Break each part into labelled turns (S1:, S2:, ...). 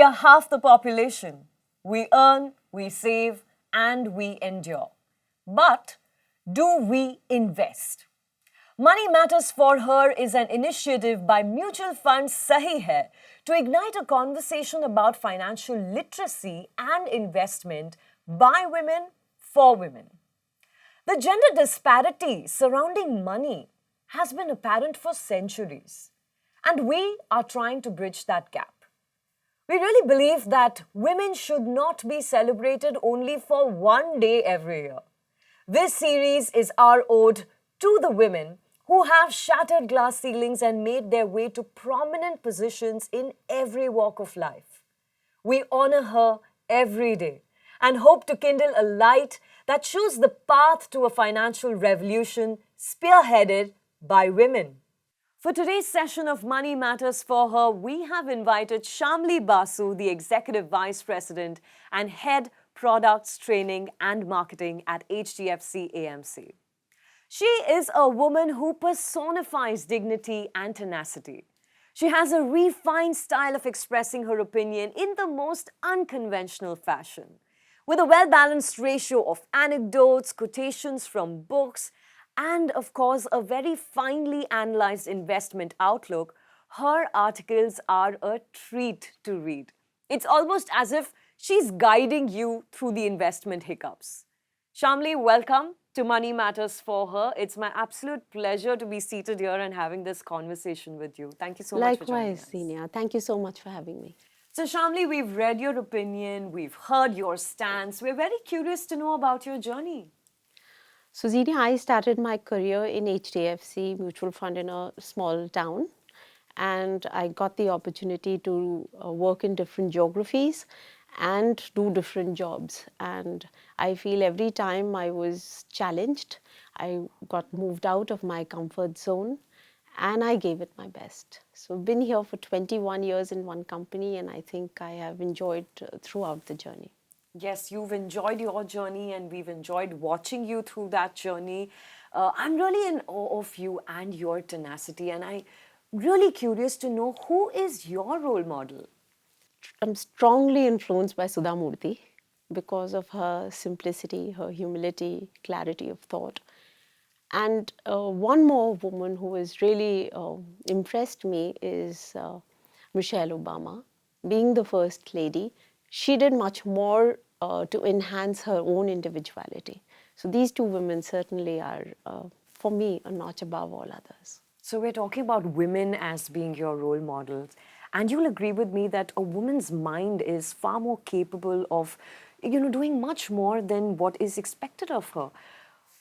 S1: We are half the population. We earn, we save, and we endure. But do we invest? Money Matters for Her is an initiative by mutual fund Sahi Hai to ignite a conversation about financial literacy and investment by women for women. The gender disparity surrounding money has been apparent for centuries, and we are trying to bridge that gap. We really believe that women should not be celebrated only for one day every year. This series is our ode to the women who have shattered glass ceilings and made their way to prominent positions in every walk of life. We honor her every day and hope to kindle a light that shows the path to a financial revolution spearheaded by women. For today's session of Money Matters for Her, we have invited Shyamali Basu, the Executive Vice President and Head Products Training and Marketing at HDFC AMC. She is a woman who personifies dignity and tenacity. She has a refined style of expressing her opinion in the most unconventional fashion. With a well-balanced ratio of anecdotes, quotations from books, and of course, a very finely analyzed investment outlook, her articles are a treat to read. It's almost as if she's guiding you through the investment hiccups. Shyamali, welcome to Money Matters for Her. It's my absolute pleasure to be seated here and having this conversation with you. Thank you so much for joining us.
S2: Likewise, Zinia. Thank you so much for having me.
S1: So Shyamali, we've read your opinion, we've heard your stance. We're very curious to know about your journey.
S2: So, Zinia, I started my career in HDFC mutual fund in a small town, and I got the opportunity to work in different geographies and do different jobs. And I feel every time I was challenged, I got moved out of my comfort zone and I gave it my best. So I've been here for 21 years in one company, and I think I have enjoyed throughout the journey.
S1: Yes, you've enjoyed your journey and we've enjoyed watching you through that journey. I'm really in awe of you and your tenacity, and I'm really curious to know, who is your role model?
S2: I'm strongly influenced by Sudha Murthy because of her simplicity, her humility, clarity of thought. And one more woman who has really impressed me is Michelle Obama. Being the first lady, she did much more to enhance her own individuality. So these two women certainly are, for me, a notch above all others.
S1: So we're talking about women as being your role models. And you'll agree with me that a woman's mind is far more capable of, doing much more than what is expected of her.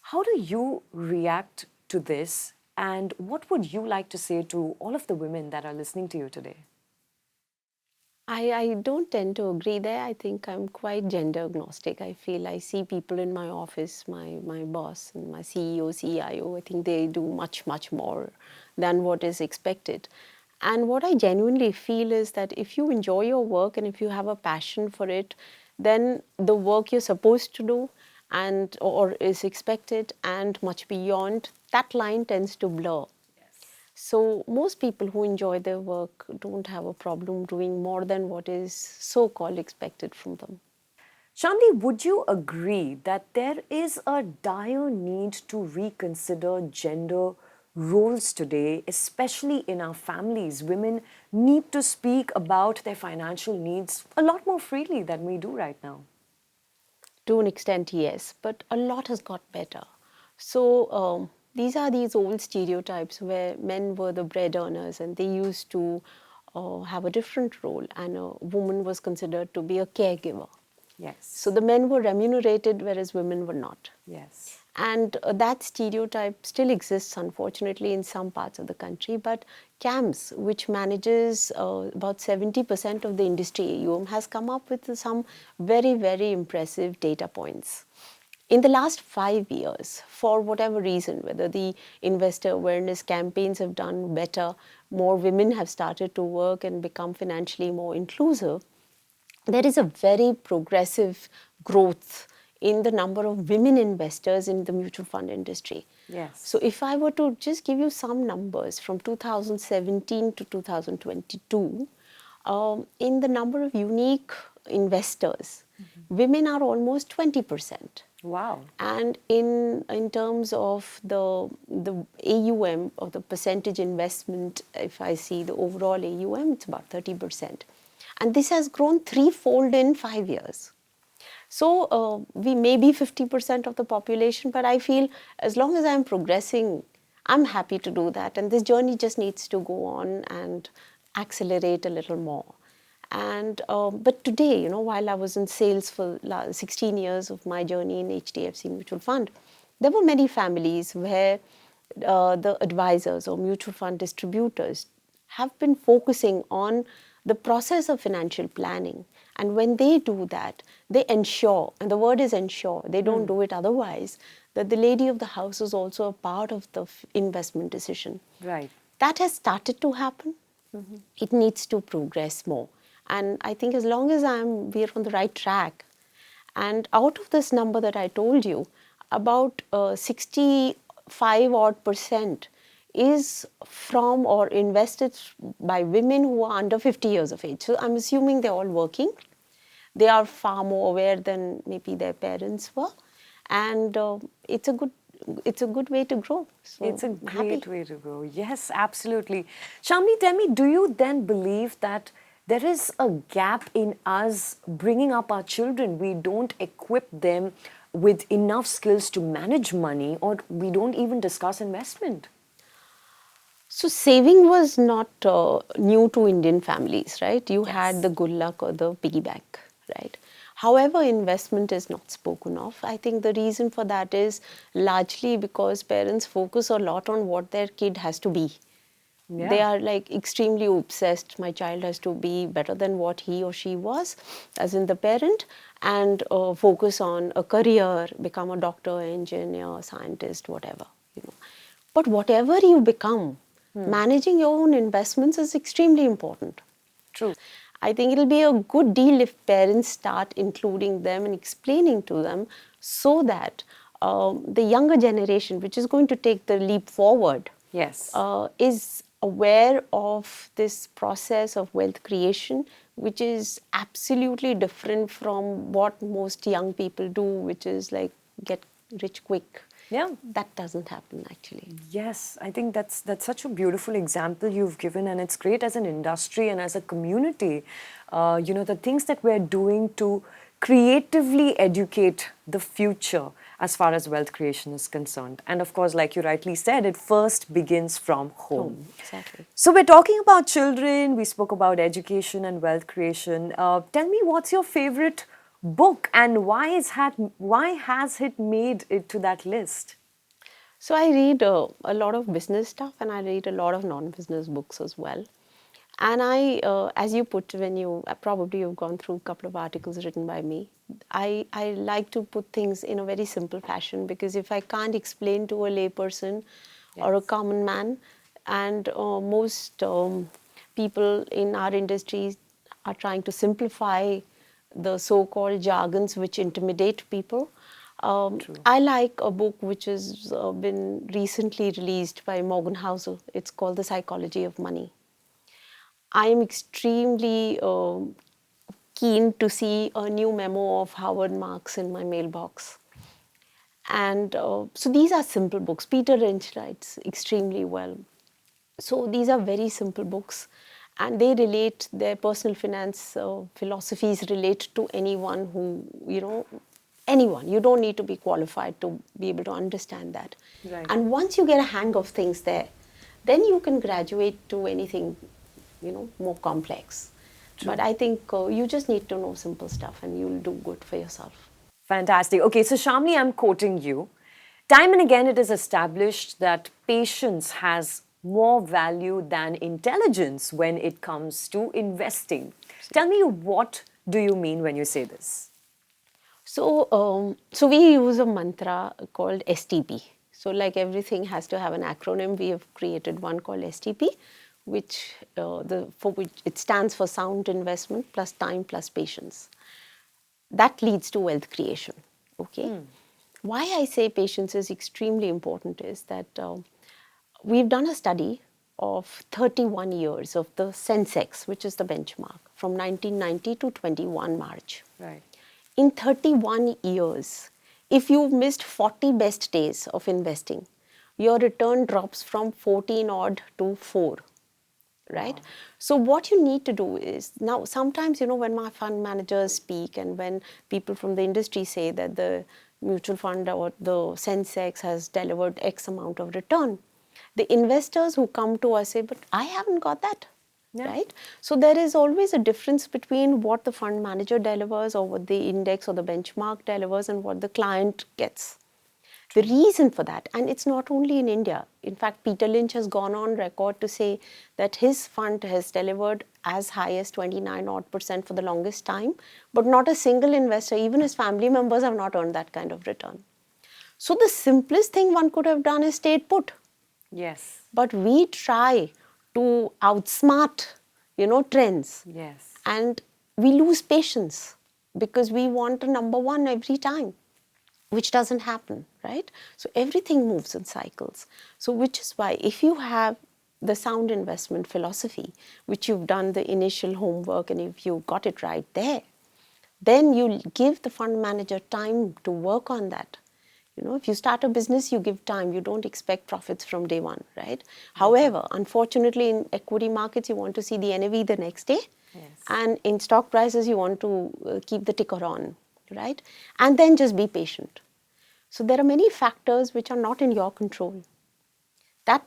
S1: How do you react to this? And what would you like to say to all of the women that are listening to you today?
S2: I don't tend to agree there. I think I'm quite gender agnostic. I feel I see people in my office, my boss and my CEO, CIO, I think they do much, much more than what is expected. And what I genuinely feel is that if you enjoy your work and if you have a passion for it, then the work you're supposed to do and or is expected and much beyond, that line tends to blur. So most people who enjoy their work don't have a problem doing more than what is so-called expected from them.
S1: Shyamali, would you agree that there is a dire need to reconsider gender roles today, especially in our families? Women need to speak about their financial needs a lot more freely than we do right now.
S2: To an extent, yes, but a lot has got better. So these are these old stereotypes where men were the bread earners and they used to have a different role, and a woman was considered to be a caregiver.
S1: Yes.
S2: So the men were remunerated whereas women were not.
S1: Yes.
S2: And that stereotype still exists, unfortunately, in some parts of the country. But CAMS, which manages about 70% of the industry AUM, has come up with some very, very impressive data points. In the last 5 years, for whatever reason, whether the investor awareness campaigns have done better, more women have started to work and become financially more inclusive, there is a very progressive growth in the number of women investors in the mutual fund industry.
S1: Yes.
S2: So if I were to just give you some numbers from 2017 to 2022, in the number of unique investors, women are almost 20%.
S1: Wow.
S2: And in terms of the AUM, or the percentage investment, if I see the overall AUM, it's about 30%. And this has grown threefold in 5 years. So we may be 50% of the population, but I feel as long as I'm progressing, I'm happy to do that. And this journey just needs to go on and accelerate a little more. And but today, while I was in sales for 16 years of my journey in HDFC Mutual Fund, there were many families where the advisors or mutual fund distributors have been focusing on the process of financial planning. And when they do that, they ensure, and the word is ensure, they don't do it otherwise, that the lady of the house is also a part of the investment decision.
S1: Right.
S2: That has started to happen. It needs to progress more. And I think as long as we're on the right track, and out of this number that I told you, about 65 odd percent is from or invested by women who are under 50 years of age. So I'm assuming they're all working. They are far more aware than maybe their parents were, and it's a good way to grow. So
S1: It's a
S2: I'm
S1: great
S2: happy.
S1: way to go. Yes, absolutely. Shyamali, tell me, do you then believe that there is a gap in us bringing up our children? We don't equip them with enough skills to manage money, or we don't even discuss investment.
S2: So saving was not new to Indian families, right? You had
S1: Yes.
S2: the good luck or the piggy bank, right? However, investment is not spoken of. I think the reason for that is largely because parents focus a lot on what their kid has to be. They
S1: Yeah.
S2: are like extremely obsessed. My child has to be better than what he or she was, as in the parent, and focus on a career, become a doctor, engineer, scientist, whatever. But whatever you become, managing your own investments is extremely important.
S1: True.
S2: I think it'll be a good deal if parents start including them and explaining to them, so that the younger generation, which is going to take the leap forward,
S1: Yes.
S2: is aware of this process of wealth creation, which is absolutely different from what most young people do, which is like get rich quick.
S1: Yeah.
S2: That doesn't happen actually.
S1: Yes, I think that's such a beautiful example you've given, and it's great as an industry and as a community. The things that we're doing to creatively educate the future as far as wealth creation is concerned. And of course, like you rightly said, it first begins from home.
S2: Exactly.
S1: So we're talking about children. We spoke about education and wealth creation. Tell me, what's your favorite book, and why has it made it to that list?
S2: So I read a lot of business stuff, and I read a lot of non-business books as well. And as you put, when you probably you've gone through a couple of articles written by me, I like to put things in a very simple fashion, because if I can't explain to a layperson or a
S1: Yes.
S2: common man, and most people in our industry are trying to simplify the so-called jargons which intimidate people.
S1: True.
S2: I like a book which has been recently released by Morgan Housel. It's called The Psychology of Money. I am extremely keen to see a new memo of Howard Marks in my mailbox. And so these are simple books. Peter Lynch writes extremely well. So these are very simple books, and they relate, their personal finance philosophies relate to anyone who, anyone. You don't need to be qualified to be able to understand that.
S1: Right.
S2: And once you get a hang of things there, then you can graduate to anything, more complex. But I think you just need to know simple stuff, and you'll do good for yourself.
S1: Fantastic. Okay, so Shamli, I'm quoting you. Time and again, it is established that patience has more value than intelligence when it comes to investing. Tell me, what do you mean when you say this?
S2: So we use a mantra called STP. So like everything has to have an acronym, we have created one called STP, which for which it stands for sound investment plus time plus patience. That leads to wealth creation. Okay. Why I say patience is extremely important is that we've done a study of 31 years of the Sensex, which is the benchmark, from 1990 to 21 March.
S1: Right.
S2: In 31 years, if you've missed 40 best days of investing, your return drops from 14 odd to 4. Right?
S1: Wow.
S2: So what you need to do is, now sometimes, when my fund managers speak and when people from the industry say that the mutual fund or the Sensex has delivered X amount of return, the investors who come to us say, but I haven't got that.
S1: Yeah.
S2: Right? So there is always a difference between what the fund manager delivers or what the index or the benchmark delivers and what the client gets. The reason for that, and it's not only in India. In fact, Peter Lynch has gone on record to say that his fund has delivered as high as 29 odd % for the longest time, but not a single investor, even his family members, have not earned that kind of return. So the simplest thing one could have done is stayed put.
S1: Yes.
S2: But we try to outsmart, trends.
S1: Yes.
S2: And we lose patience because we want a number one every time, which doesn't happen, right? So everything moves in cycles. So which is why if you have the sound investment philosophy, which you've done the initial homework and if you got it right there, then you give the fund manager time to work on that. If you start a business, you give time. You don't expect profits from day one, right? However, unfortunately, in equity markets, you want to see the NAV the next day.
S1: Yes.
S2: And in stock prices, you want to keep the ticker on, right? And then just be patient. So there are many factors which are not in your control. That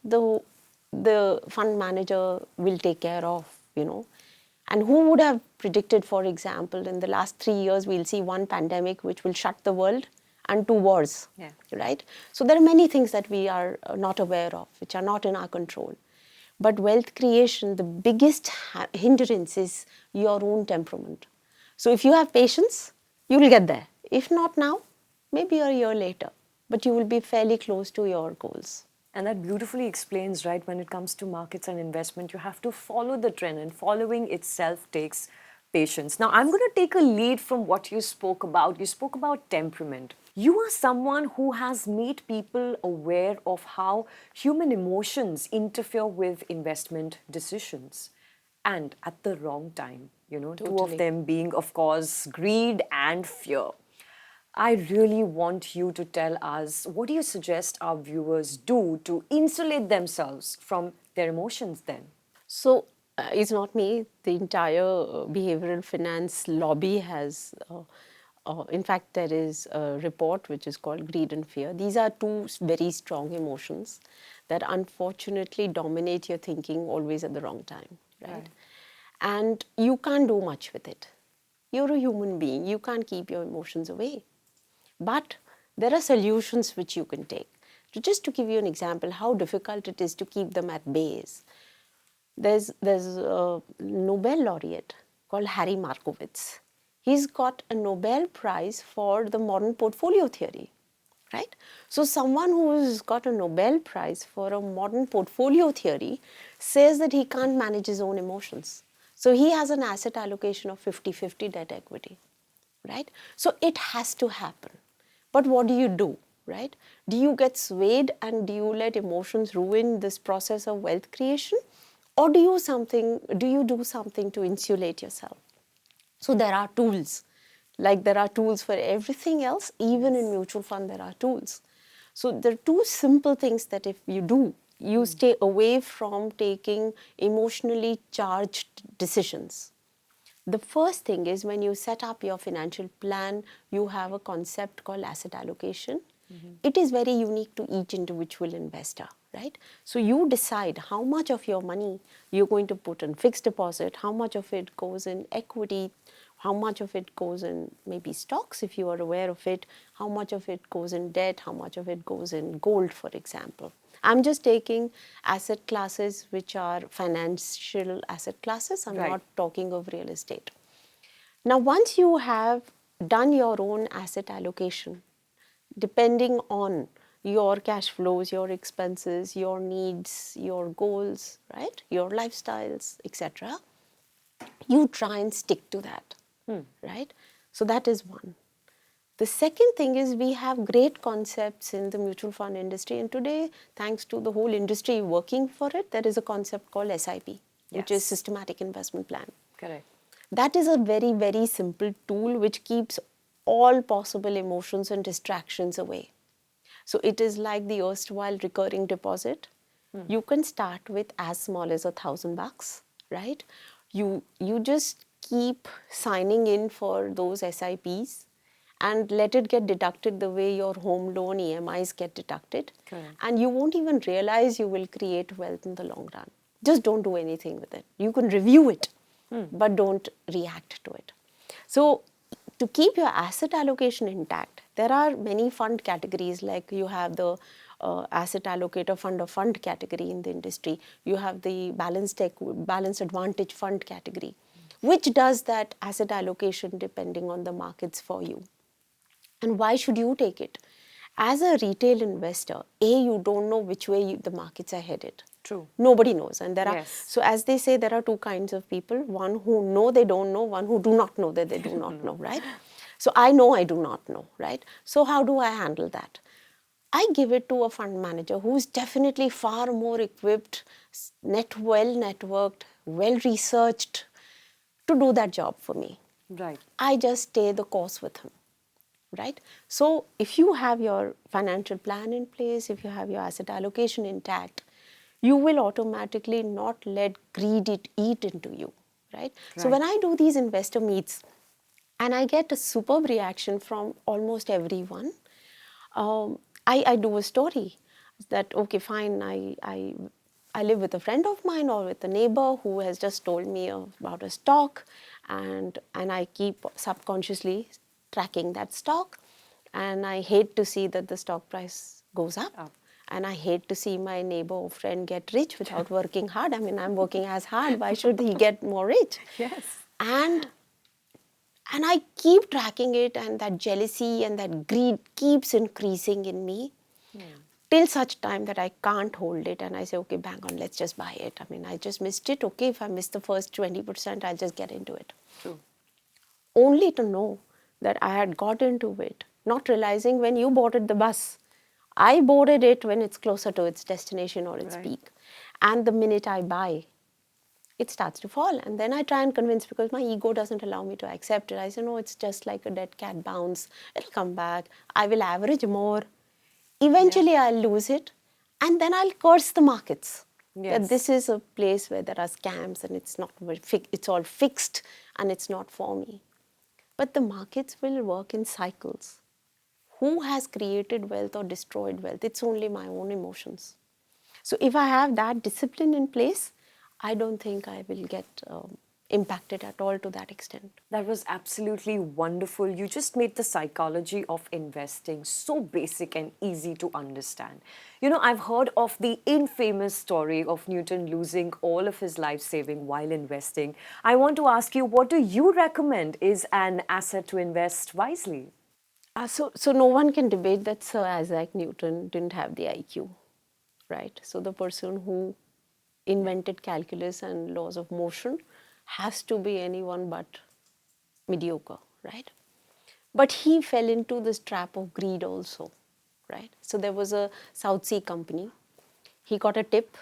S2: the fund manager will take care of, And who would have predicted, for example, in the last 3 years, we'll see one pandemic which will shut the world and 2 wars,
S1: Yeah.
S2: right? So there are many things that we are not aware of, which are not in our control. But wealth creation, the biggest hindrance is your own temperament. So if you have patience, you will get there. If not now, maybe a year later, but you will be fairly close to your goals.
S1: And that beautifully explains, right, when it comes to markets and investment, you have to follow the trend, and following itself takes patience. Now, I'm going to take a lead from what you spoke about. You spoke about temperament. You are someone who has made people aware of how human emotions interfere with investment decisions, and at the wrong time, two of
S2: Totally.
S1: them being, of course, greed and fear. I really want you to tell us, what do you suggest our viewers do to insulate themselves from their emotions then?
S2: So it's not me. The entire behavioral finance lobby has, in fact, there is a report which is called Greed and Fear. These are two very strong emotions that unfortunately dominate your thinking always at the wrong time, right? And you can't do much with it. You're a human being. You can't keep your emotions away. But there are solutions which you can take. So just to give you an example, how difficult it is to keep them at bay. There's a Nobel laureate called Harry Markowitz. He's got a Nobel Prize for the modern portfolio theory, right? So someone who's got a Nobel Prize for a modern portfolio theory says that he can't manage his own emotions. So he has an asset allocation of 50-50 debt equity, right? So it has to happen. But what do? Right? Do you get swayed and do you let emotions ruin this process of wealth creation? Or do you do something to insulate yourself? So there are tools. Like there are tools for everything else, even in mutual fund there are tools. So there are 2 simple things that if you do, you stay away from taking emotionally charged decisions. The first thing is when you set up your financial plan, you have a concept called asset allocation. It is very unique to each individual investor, right? So you decide how much of your money you're going to put in fixed deposit, how much of it goes in equity, how much of it goes in maybe stocks if you are aware of it, how much of it goes in debt, how much of it goes in gold, for example. I'm just taking asset classes which are financial asset classes. I'm not talking of real estate. Now, once you have done your own asset allocation, depending on your cash flows, your expenses, your needs, your goals, right, your lifestyles, etc., you try and stick to that, right? So that is one. The second thing is we have great concepts in the mutual fund industry, and today, thanks to the whole industry working for it, there is a concept called SIP, which is
S1: Yes.
S2: systematic investment plan.
S1: Correct.
S2: That is a very, very simple tool which keeps all possible emotions and distractions away. So it is like the erstwhile recurring deposit. You can start with as small as $1,000, right? You just keep signing in for those SIPs and let it get deducted the way your home loan EMIs get deducted.
S1: Correct.
S2: And you won't even realize you will create wealth in the long run. Just don't do anything with it. You can review it, but don't react to it. So to keep your asset allocation intact, there are many fund categories, like you have the asset allocator fund of fund category in the industry. You have the balanced advantage fund category, which does that asset allocation depending on the markets for you. And why should you take it? As a retail investor, you don't know which way the markets are headed.
S1: True.
S2: Nobody knows. And there are,
S1: Yes.
S2: so as they say, there are two kinds of people. One who know they don't know, one who do not know that they do not know, right? So I know I do not know, right? So how do I handle that? I give it to a fund manager who is definitely far more equipped, well networked, well researched to do that job for me.
S1: Right.
S2: I just stay the course with him, right? So if you have your financial plan in place, if you have your asset allocation intact, you will automatically not let greed eat into you, right? So when I do these investor meets and I get a superb reaction from almost everyone, I do a story that, okay, fine, I live with a friend of mine or with a neighbor who has just told me about a stock, and I keep subconsciously tracking that stock, and I hate to see that the stock price goes up. And I hate to see my neighbor or friend get rich without working hard. I mean, I'm working as hard. Why should he get more rich?
S1: Yes.
S2: And I keep tracking it, and that jealousy and that greed keeps increasing in me till such time that I can't hold it, and I say, okay, bang on, let's just buy it. I mean, I just missed it. Okay, if I missed the first 20%, I'll just get into it.
S1: True.
S2: Only to know that I had got into it, not realizing when you boarded the bus. I boarded it when it's closer to its destination or its peak. And the minute I buy, it starts to fall. And then I try and convince, because my ego doesn't allow me to accept it. I say, no, it's just like a dead cat bounce. It'll come back. I will average more. Eventually, I'll lose it. And then I'll curse the markets. That this is a place where there are scams and it's not it's all fixed and it's not for me. But the markets will work in cycles. Who has created wealth or destroyed wealth? It's only my own emotions. So if I have that discipline in place, I don't think I will get impacted at all to that extent.
S1: That was absolutely wonderful. You just made the psychology of investing so basic and easy to understand. You know, I've heard of the infamous story of Newton losing all of his life saving while investing. I want to ask you, what do you recommend is an asset to invest wisely?
S2: So no one can debate that Sir Isaac Newton didn't have the IQ, right? So the person who invented calculus and laws of motion has to be anyone but mediocre, right? But he fell into this trap of greed also, right? So there was a South Sea company. He got a tip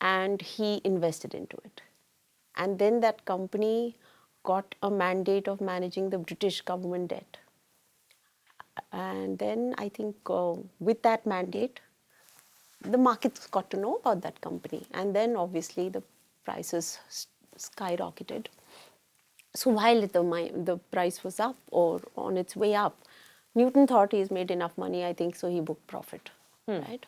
S2: and he invested into it. And then that company got a mandate of managing the British government debt. And then I think with that mandate, the markets got to know about that company. And then obviously the prices skyrocketed. So while the price was up or on its way up, Newton thought he's made enough money, I think, so he booked profit, right?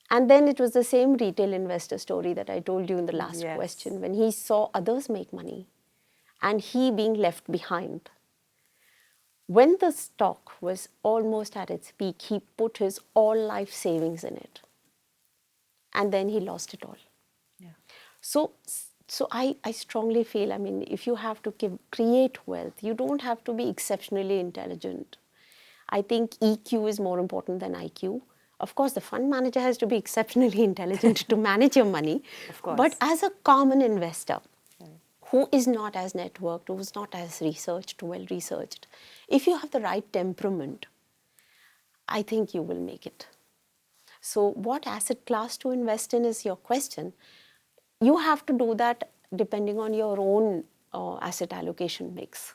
S2: And then it was the same retail investor story that I told you in the last question, when he saw others make money and he being left behind. When the stock was almost at its peak, he put his all life savings in it. And then he lost it all. So I strongly feel, I mean, if you have to create wealth, you don't have to be exceptionally intelligent. I think EQ is more important than IQ. Of course, the fund manager has to be exceptionally intelligent to manage your money.
S1: Of course.
S2: But as a common investor who is not as networked, who's not as researched, well researched. If you have the right temperament, I think you will make it. So what asset class to invest in is your question. You have to do that depending on your own asset allocation mix.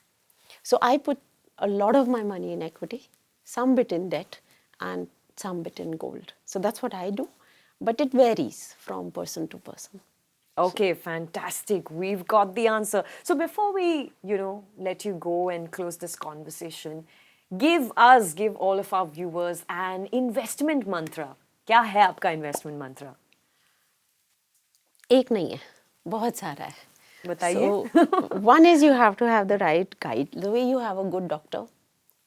S2: So I put a lot of my money in equity, some bit in debt, and some bit in gold. So that's what I do, but it varies from person to person.
S1: Okay, fantastic. We've got the answer. So before we, let you go and close this conversation, give all of our viewers an investment mantra. क्या है आपका investment mantra?
S2: एक नहीं है, बहुत सारा है.
S1: बताइए.
S2: So one is you have to have the right guide. The way you have a good doctor,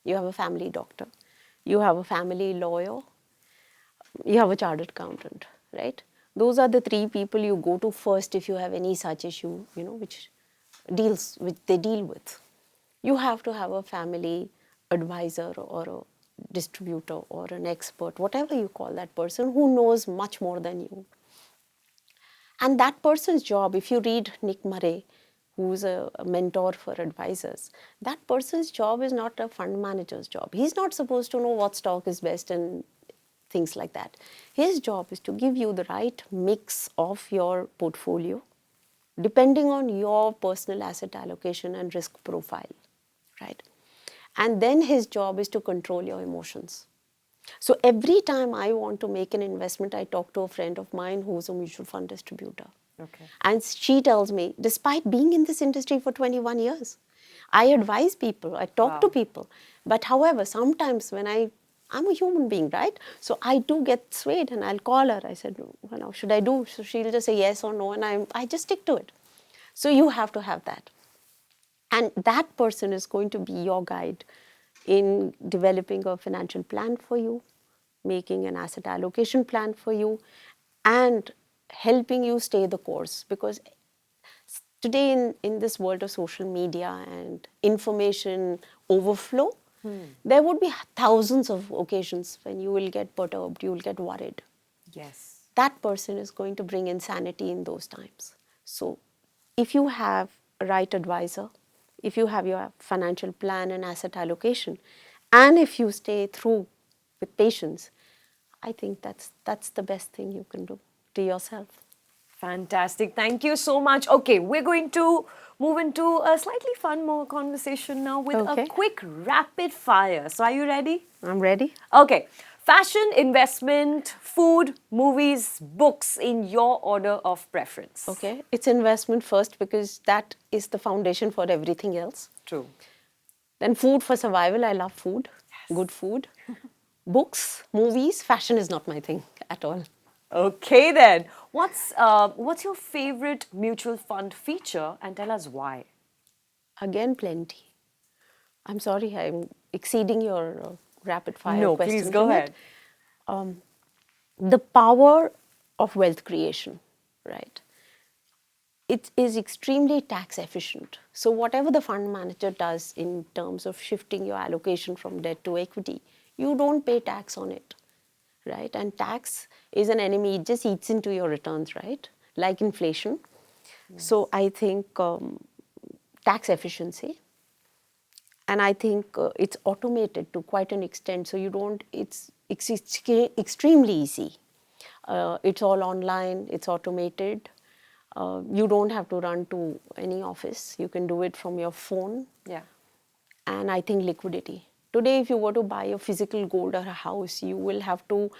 S2: you have a family doctor, you have a family lawyer, you have a chartered accountant, right? Those are the three people you go to first if you have any such issue, which they deal with. You have to have a family advisor or a distributor or an expert, whatever you call that person, who knows much more than you. And that person's job, if you read Nick Murray, who's a mentor for advisors, that person's job is not a fund manager's job. He's not supposed to know what stock is best and things like that. His job is to give you the right mix of your portfolio depending on your personal asset allocation and risk profile, right? And then his job is to control your emotions. So every time I want to make an investment, I talk to a friend of mine who's a mutual fund distributor.
S1: Okay.
S2: And she tells me, despite being in this industry for 21 years, I advise people, I talk to people. But however, sometimes when I'm a human being, right? So I do get swayed and I'll call her. I said, should I do? So she'll just say yes or no, and I just stick to it. So you have to have that. And that person is going to be your guide in developing a financial plan for you, making an asset allocation plan for you, and helping you stay the course. Because today in this world of social media and information overflow, there would be thousands of occasions when you will get perturbed, you will get worried.
S1: Yes.
S2: That person is going to bring insanity in those times. So if you have a right advisor, if you have your financial plan and asset allocation, and if you stay through with patience, I think that's the best thing you can do to yourself.
S1: Fantastic. Thank you so much. Okay, we're going to move into a slightly fun more conversation now with a quick rapid fire. So are you ready?
S2: I'm ready.
S1: Okay. Fashion, investment, food, movies, books in your order of preference.
S2: Okay. It's investment first because that is the foundation for everything else.
S1: True.
S2: Then food for survival. I love food. Yes. Good food. Books, movies, fashion is not my thing at all.
S1: Okay then. What's your favorite mutual fund feature, and tell us why?
S2: Again, plenty. I'm sorry, I'm exceeding your rapid fire
S1: No,
S2: question.
S1: please go ahead.
S2: The power of wealth creation, right? It is extremely tax efficient. So whatever the fund manager does in terms of shifting your allocation from debt to equity, you don't pay tax on it, right? And tax is an enemy, it just eats into your returns, right? Like inflation. Yes. So I think tax efficiency, and I think it's automated to quite an extent. So you don't, it's extremely easy. It's all online, it's automated. You don't have to run to any office. You can do it from your phone.
S1: Yeah.
S2: And I think liquidity. Today, if you were to buy a physical gold or a house, you will have to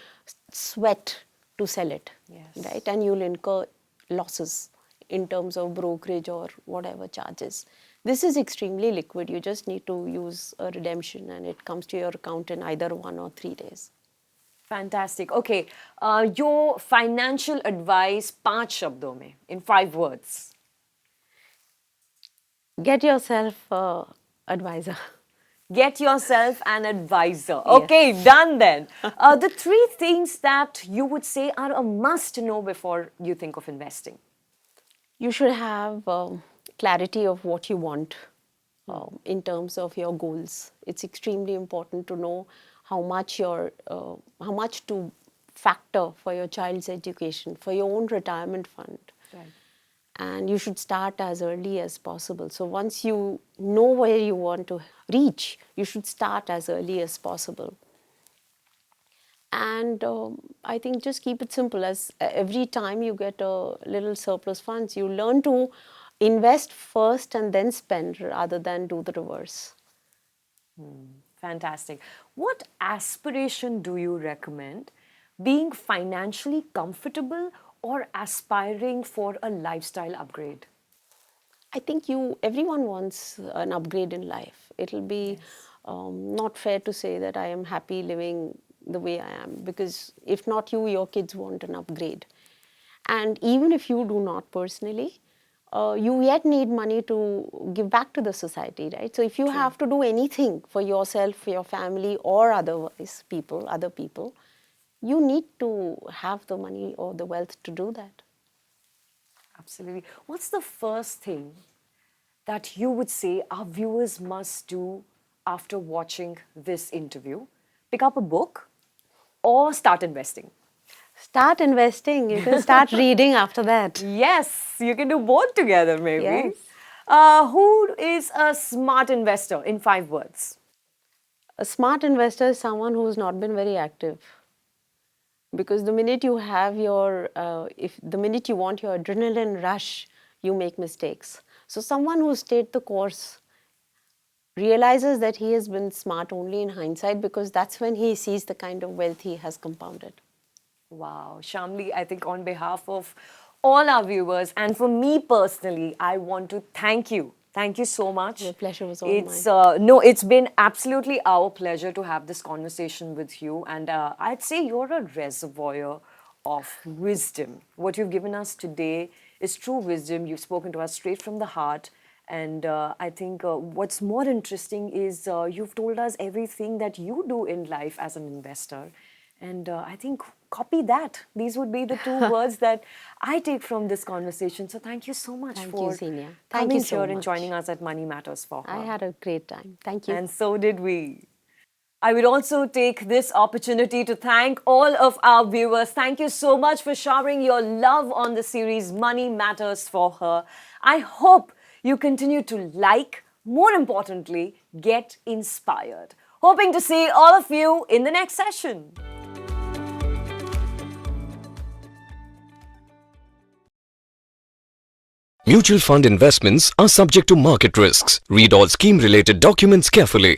S2: sweat to sell it, yes, right? And you'll incur losses in terms of brokerage or whatever charges. This is extremely liquid. You just need to use a redemption and it comes to your account in either 1 or 3 days.
S1: Fantastic. Okay, your financial advice, 5 shabdon mein, in 5 words.
S2: Get yourself an advisor.
S1: Get yourself an advisor.
S2: Yes.
S1: Okay, done then. The 3 things that you would say are a must to know before you think of investing.
S2: You should have clarity of what you want in terms of your goals. It's extremely important to know how much to factor for your child's education, for your own retirement fund.
S1: Right.
S2: and you should start as early as possible. So once you know where you want to reach, you should start as early as possible. And I think just keep it simple. As every time you get a little surplus funds, you learn to invest first and then spend rather than do the reverse.
S1: Fantastic. What aspiration do you recommend? Being financially comfortable or aspiring for a lifestyle upgrade?
S2: I think everyone wants an upgrade in life. It'll be not fair to say that I am happy living the way I am, because if not you, your kids want an upgrade. And even if you do not personally, you yet need money to give back to the society, right? So if you have to do anything for yourself, for your family, or otherwise other people, you need to have the money or the wealth to do that.
S1: Absolutely. What's the first thing that you would say our viewers must do after watching this interview? Pick up a book or start investing?
S2: Start investing. You can start reading after that.
S1: Yes, you can do both together, maybe.
S2: Yes.
S1: Who is a smart investor in 5 words?
S2: A smart investor is someone who's not been very active. Because the minute you have the minute you want your adrenaline rush, you make mistakes. So someone who stayed the course realizes that he has been smart only in hindsight, because that's when he sees the kind of wealth he has compounded.
S1: Wow, Shyamali, I think on behalf of all our viewers and for me personally, I want to thank you. Thank you so much.
S2: The pleasure was all mine.
S1: No, it's been absolutely our pleasure to have this conversation with you. And I'd say you're a reservoir of wisdom. What you've given us today is true wisdom. You've spoken to us straight from the heart. And I think what's more interesting is you've told us everything that you do in life as an investor. And I think copy that. These would be the 2 words that I take from this conversation. So thank you so much for
S2: Thank
S1: coming
S2: you so
S1: here
S2: much.
S1: and joining us at Money Matters for Her.
S2: I had a great time. Thank you.
S1: And so did we. I would also take this opportunity to thank all of our viewers. Thank you so much for showering your love on the series Money Matters for Her. I hope you continue to like, more importantly, get inspired. Hoping to see all of you in the next session.
S3: Mutual fund investments are subject to market risks. Read all scheme-related documents carefully.